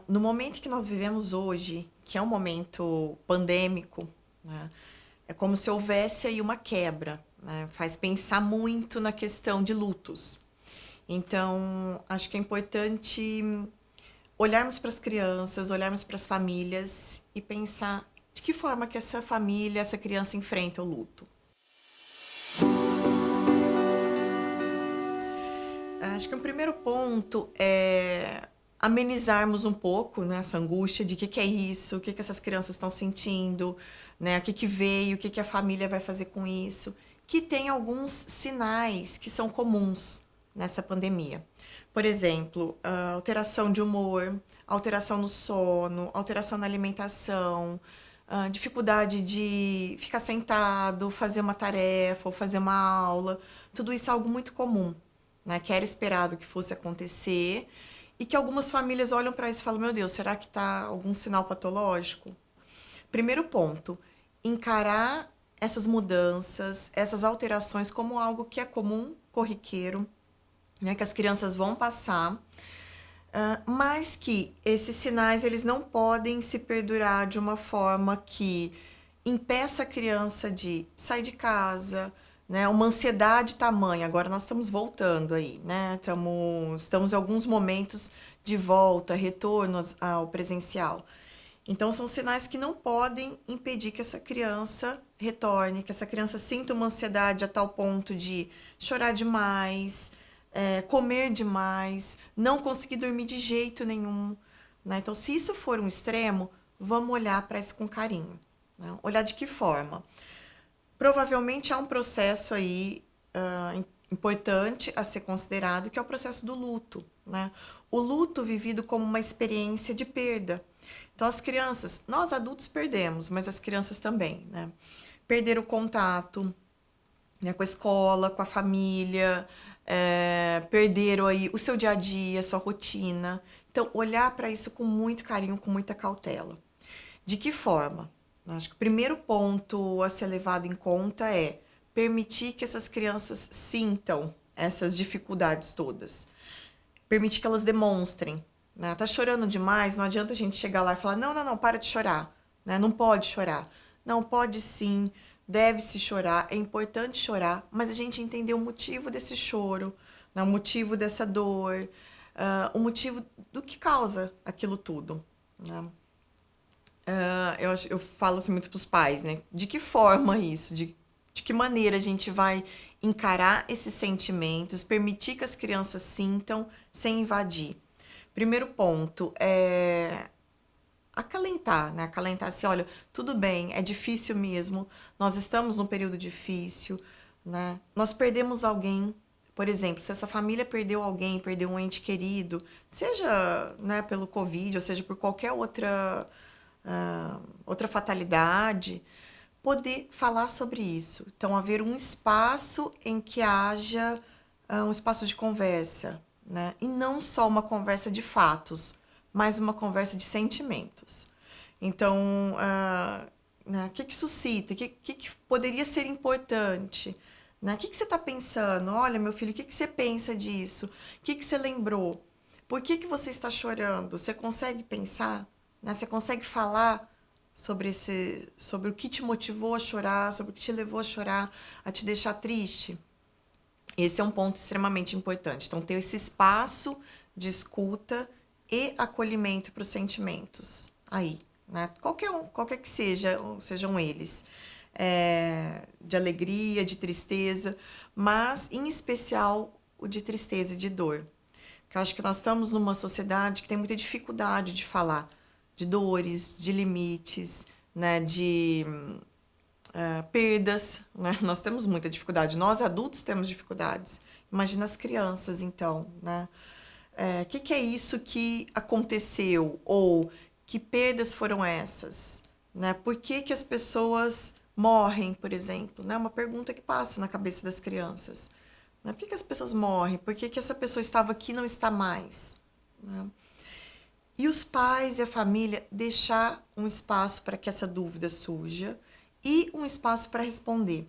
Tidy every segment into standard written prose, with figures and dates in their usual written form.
No momento que nós vivemos hoje, que é um momento pandêmico, né, é como se houvesse aí uma quebra, né, faz pensar muito na questão de lutos. Então, acho que é importante olharmos para as crianças, olharmos para as famílias e pensar de que forma que essa família, essa criança enfrenta o luto. Acho que o primeiro ponto é amenizarmos um pouco, né, essa angústia de que é isso, que essas crianças estão sentindo, né, o que veio, o que a família vai fazer com isso, que tem alguns sinais que são comuns nessa pandemia. Por exemplo, alteração de humor, alteração no sono, alteração na alimentação, dificuldade de ficar sentado, fazer uma tarefa ou fazer uma aula. Tudo isso é algo muito comum, né, que era esperado que fosse acontecer e que algumas famílias olham para isso e falam: meu Deus, será que está algum sinal patológico? Primeiro ponto, encarar essas mudanças, essas alterações como algo que é comum, corriqueiro, né, que as crianças vão passar, mas que esses sinais eles não podem se perdurar de uma forma que impeça a criança de sair de casa, né? Uma ansiedade tamanha. Agora nós estamos voltando aí, né? Estamos em alguns momentos de volta, retorno ao presencial. Então são sinais que não podem impedir que essa criança retorne, que essa criança sinta uma ansiedade a tal ponto de chorar demais, comer demais, não conseguir dormir de jeito nenhum, né? Então, se isso for um extremo, vamos olhar para isso com carinho, né? Olhar de que forma? Provavelmente há um processo aí importante a ser considerado, que é o processo do luto, né? O luto vivido como uma experiência de perda. Então, as crianças, nós adultos perdemos, mas as crianças também, né? Perderam o contato, né, com a escola, com a família, perderam aí o seu dia a dia, a sua rotina. Então, olhar para isso com muito carinho, com muita cautela. De que forma? Acho que o primeiro ponto a ser levado em conta é permitir que essas crianças sintam essas dificuldades todas. Permitir que elas demonstrem. Né? Tá chorando demais, não adianta a gente chegar lá e falar: não, não, não, para de chorar. Né? Não pode chorar. Não, pode sim, deve-se chorar, é importante chorar, mas a gente entender o motivo desse choro, né? O motivo dessa dor, o motivo do que causa aquilo tudo. Né? Eu falo assim muito para os pais, né? De que forma isso? De que maneira a gente vai encarar esses sentimentos, permitir que as crianças sintam sem invadir? Primeiro ponto é acalentar, né? Acalentar assim: olha, tudo bem, é difícil mesmo, nós estamos num período difícil, né? Nós perdemos alguém, por exemplo, se essa família perdeu alguém, perdeu um ente querido, seja, né, pelo Covid, ou seja, por qualquer outra fatalidade, poder falar sobre isso. Então, haver um espaço em que haja um espaço de conversa, né? E não só uma conversa de fatos, mas uma conversa de sentimentos. Então, né, o que suscita? O que poderia ser importante? Né? O que você está pensando? Olha, meu filho, o que você pensa disso? O que você lembrou? Por que você está chorando? Você consegue pensar? Né? Você consegue falar sobre o que te motivou a chorar, sobre o que te levou a chorar, a te deixar triste? Esse é um ponto extremamente importante. Então, ter esse espaço de escuta e acolhimento para os sentimentos aí, né? Qualquer que sejam eles, de alegria, de tristeza, mas em especial o de tristeza e de dor. Porque eu acho que nós estamos numa sociedade que tem muita dificuldade de falar de dores, de limites, né, de perdas, né? Nós temos muita dificuldade, nós adultos temos dificuldades. Imagina as crianças, então, né? Que é isso que aconteceu? Ou que perdas foram essas? Né? Por que as pessoas morrem, por exemplo? Né? Uma pergunta que passa na cabeça das crianças. Né? Por que as pessoas morrem? Por que essa pessoa estava aqui e não está mais? Né? E os pais e a família deixar um espaço para que essa dúvida surja e um espaço para responder.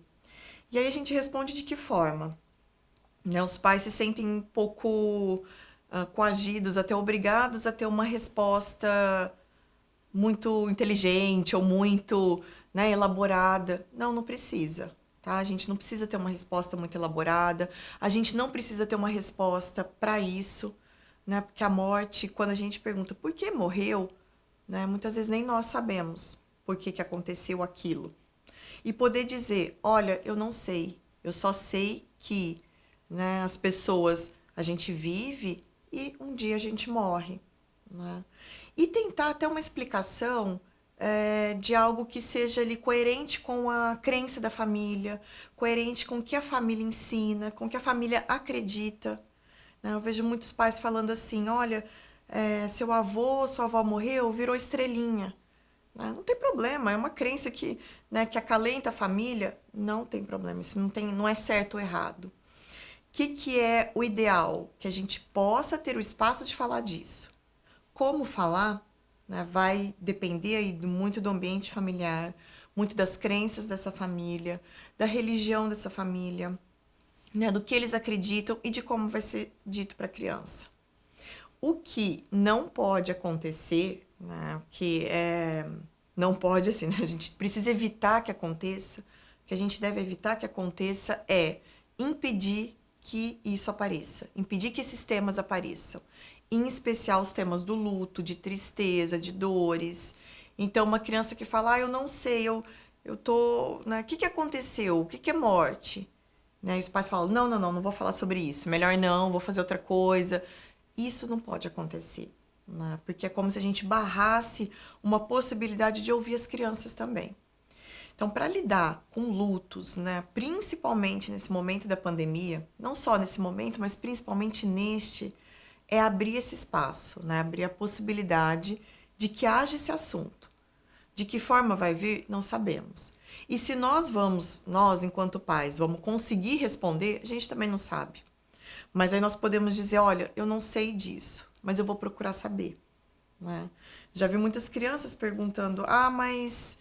E aí a gente responde de que forma? Né? Os pais se sentem um pouco coagidos, até obrigados a ter uma resposta muito inteligente ou muito, né, elaborada. Não, não precisa, tá? A gente não precisa ter uma resposta muito elaborada, a gente não precisa ter uma resposta para isso, né? Porque a morte, quando a gente pergunta por que morreu, né, muitas vezes nem nós sabemos por que aconteceu aquilo. E poder dizer, olha, eu não sei, eu só sei que, né, as pessoas, a gente vive e um dia a gente morre, né? E tentar até uma explicação de algo que seja ali coerente com a crença da família, coerente com o que a família ensina, com o que a família acredita, né? Eu vejo muitos pais falando assim, olha, seu avô, sua avó morreu, virou estrelinha. Né? Não tem problema, é uma crença que, né, que acalenta a família, não tem problema, isso não é certo ou errado. O que é o ideal? Que a gente possa ter o espaço de falar disso. Como falar, né, vai depender aí muito do ambiente familiar, muito das crenças dessa família, da religião dessa família, né, do que eles acreditam e de como vai ser dito para a criança. O que não pode acontecer, né, não pode assim, né, a gente precisa evitar que aconteça, o que a gente deve evitar que aconteça é impedir que isso apareça, impedir que esses temas apareçam, em especial os temas do luto, de tristeza, de dores. Então, uma criança que fala, eu não sei, eu tô, né, o que aconteceu? O que é morte? Né? E os pais falam, não vou falar sobre isso, melhor não, vou fazer outra coisa. Isso não pode acontecer, né? Porque é como se a gente barrasse uma possibilidade de ouvir as crianças também. Então, para lidar com lutos, né, principalmente nesse momento da pandemia, não só nesse momento, mas principalmente neste, é abrir esse espaço, né, abrir a possibilidade de que haja esse assunto. De que forma vai vir, não sabemos. E se nós enquanto pais, vamos conseguir responder, a gente também não sabe. Mas aí nós podemos dizer, olha, eu não sei disso, mas eu vou procurar saber. Né? Já vi muitas crianças perguntando, mas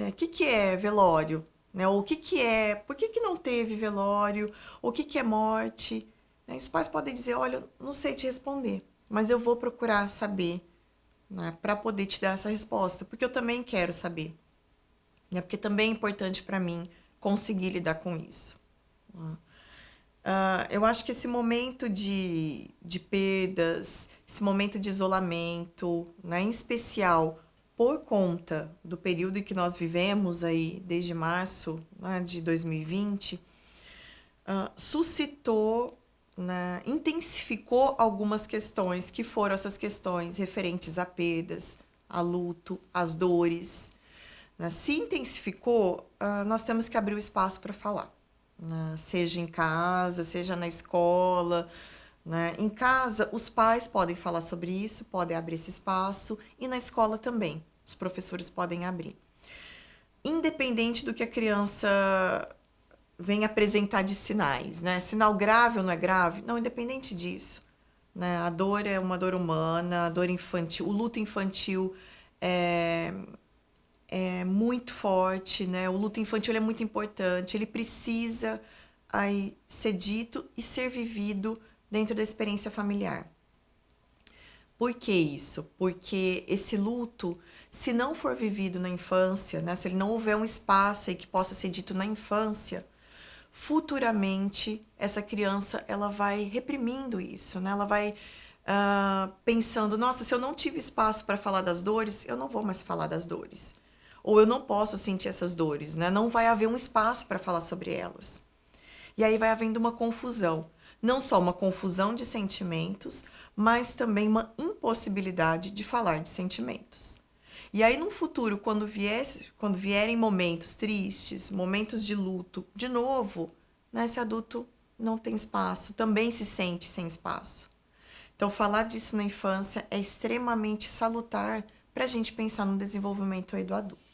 o que é velório? Né? Ou por que não teve velório? Ou o que é morte? Né? E os pais podem dizer, olha, eu não sei te responder, mas eu vou procurar saber, né, para poder te dar essa resposta, porque eu também quero saber. Né? Porque também é importante para mim conseguir lidar com isso. Né? Eu acho que esse momento de perdas, esse momento de isolamento, né, em especial por conta do período em que nós vivemos aí desde março, né, de 2020, suscitou, né, intensificou algumas questões que foram essas questões referentes a perdas, a luto, às dores. Né? Se intensificou, nós temos que abrir o espaço para falar. Né? Seja em casa, seja na escola. Né? Em casa, os pais podem falar sobre isso, podem abrir esse espaço, e na escola também, os professores podem abrir. Independente do que a criança vem apresentar de sinais, né? Sinal grave ou não é grave? Não, independente disso. Né? A dor é uma dor humana, a dor infantil, o luto infantil é muito forte, né? O luto infantil é muito importante, ele precisa aí ser dito e ser vivido dentro da experiência familiar. Por que isso? Porque esse luto, se não for vivido na infância, né? Se ele não houver um espaço aí que possa ser dito na infância, futuramente essa criança ela vai reprimindo isso, né? Ela vai pensando, nossa, se eu não tive espaço para falar das dores, eu não vou mais falar das dores. Ou eu não posso sentir essas dores, né? Não vai haver um espaço para falar sobre elas. E aí vai havendo uma confusão. Não só uma confusão de sentimentos, mas também uma impossibilidade de falar de sentimentos. E aí, no futuro, quando vierem momentos tristes, momentos de luto, de novo, né, esse adulto não tem espaço, também se sente sem espaço. Então, falar disso na infância é extremamente salutar para a gente pensar no desenvolvimento aí do adulto.